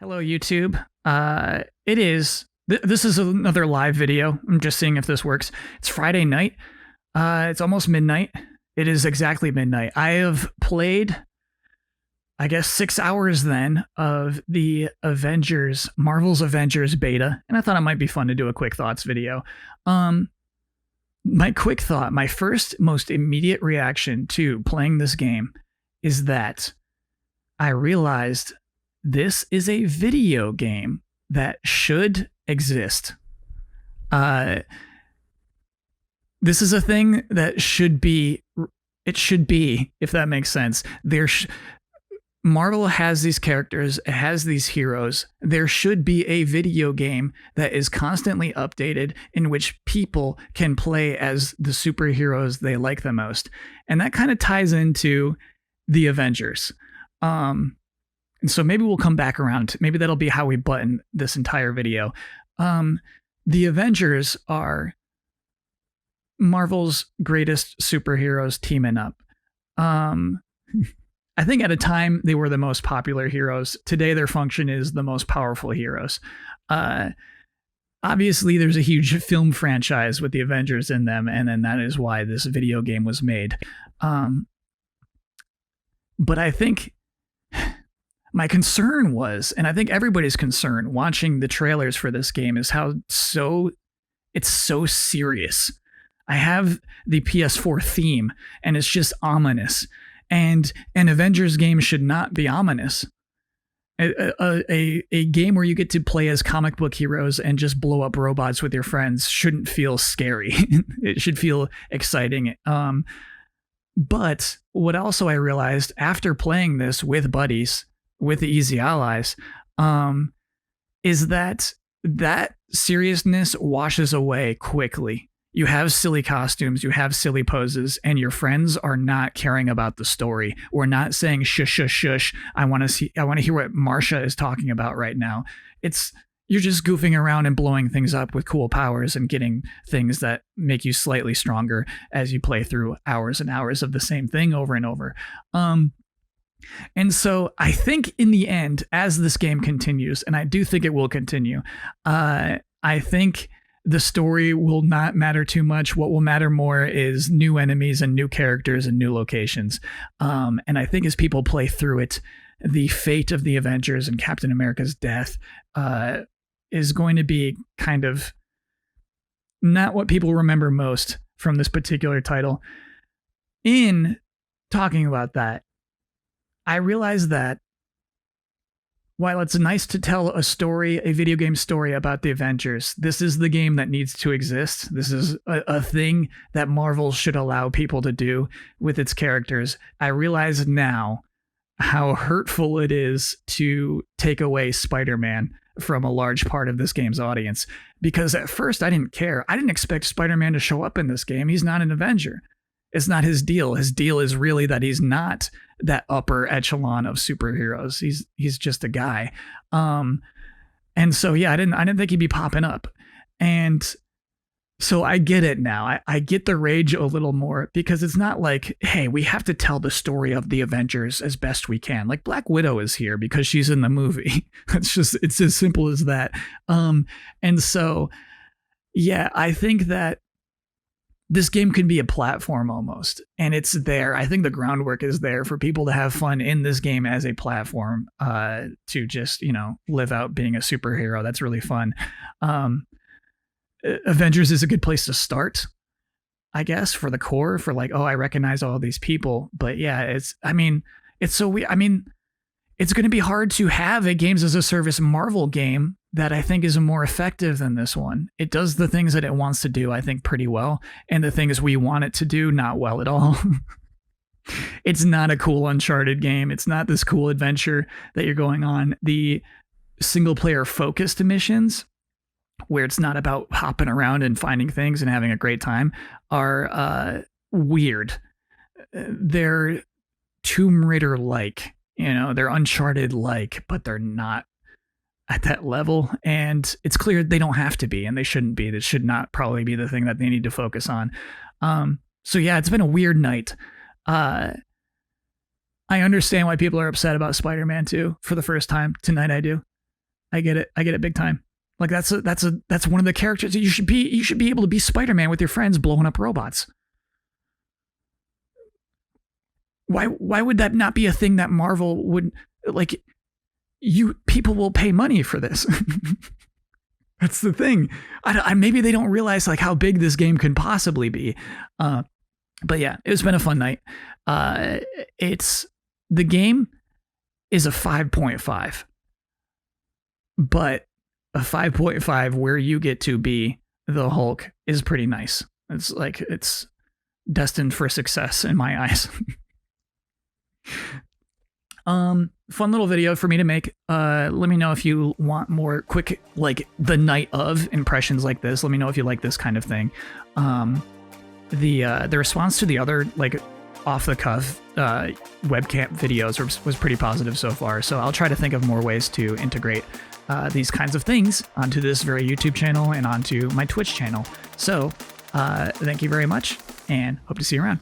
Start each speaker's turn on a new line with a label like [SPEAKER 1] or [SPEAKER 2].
[SPEAKER 1] Hello, YouTube. This is another live video. I'm just seeing if this works. It's Friday night. It's almost midnight. It is exactly midnight. I have played, I guess, 6 hours then of the Avengers, Marvel's Avengers beta, and I thought it might be fun to do a quick thoughts video. My quick thought, my first most immediate reaction to playing this game is that I realized this is a video game that should exist. This is a thing that should be, if that makes sense. Marvel has these characters, it has these heroes. There should be a video game that is constantly updated in which people can play as the superheroes they like the most. And that kind of ties into the Avengers. And so maybe we'll come back around. Maybe that'll be how we button this entire video. The Avengers are Marvel's greatest superheroes teaming up. I think at a time they were the most popular heroes. Today their function is the most powerful heroes. Obviously there's a huge film franchise with the Avengers in them, and then that is why this video game was made. But I think my concern was, and I think everybody's concern watching the trailers for this game, is how it's so serious. I have the PS4 theme and it's just ominous. And an Avengers game should not be ominous. A game where you get to play as comic book heroes and just blow up robots with your friends shouldn't feel scary. It should feel exciting. But what also I realized after playing this with buddies, with the Easy Allies, is that seriousness washes away quickly. You have silly costumes, you have silly poses, and your friends are not caring about the story. We're not saying shush, shush, shush. I want to hear what Marsha is talking about right now. You're just goofing around and blowing things up with cool powers and getting things that make you slightly stronger as you play through hours and hours of the same thing over and over. And so I think in the end, as this game continues, and I do think it will continue, I think the story will not matter too much. What will matter more is new enemies and new characters and new locations. And I think as people play through it, the fate of the Avengers and Captain America's death is going to be kind of not what people remember most from this particular title. In talking about that, I realized that while it's nice to tell a story, a video game story about the Avengers, this is the game that needs to exist. This is a thing that Marvel should allow people to do with its characters. I realize now how hurtful it is to take away Spider-Man from a large part of this game's audience. Because at first I didn't care. I didn't expect Spider-Man to show up in this game. He's not an Avenger. It's not his deal. His deal is really that he's not that upper echelon of superheroes. He's just a guy. And so yeah, I didn't think he'd be popping up. And so I get it now. I get the rage a little more, because it's not like, hey, we have to tell the story of the Avengers as best we can. Like Black Widow is here because she's in the movie. It's as simple as that. And so yeah, I think that this game can be a platform almost, and it's there. I think the groundwork is there for people to have fun in this game as a platform, to just, live out being a superhero. That's really fun. Avengers is a good place to start, I guess, for the core, for like, oh, I recognize all these people. But yeah, it's so weird. It's going to be hard to have a games as a service Marvel game that I think is more effective than this one. It does the things that it wants to do, I think, pretty well. And the things we want it to do, not well at all. It's not a cool Uncharted game. It's not this cool adventure that you're going on. The single player focused missions, where it's not about hopping around and finding things and having a great time, are weird. They're Tomb Raider-like. They're Uncharted-like, but they're not at that level. And it's clear they don't have to be, and they shouldn't be. This should not probably be the thing that they need to focus on. So yeah, it's been a weird night. I understand why people are upset about Spider-Man 2 for the first time tonight. I do. I get it. I get it big time. Like that's one of the characters. You should be able to be Spider-Man with your friends blowing up robots. Why would that not be a thing that Marvel would like? People will pay money for this. That's the thing. Maybe they don't realize like how big this game can possibly be. But yeah, it's been a fun night. The game is a 5.5, but a 5.5 where you get to be the Hulk is pretty nice. It's destined for success in my eyes. Fun little video for me to make. Let me know if you want more quick, like the night of impressions like this. Let me know if you like this kind of thing. The response to the other like off the cuff webcam videos was pretty positive so far. So I'll try to think of more ways to integrate these kinds of things onto this very YouTube channel and onto my Twitch channel. So thank you very much and hope to see you around.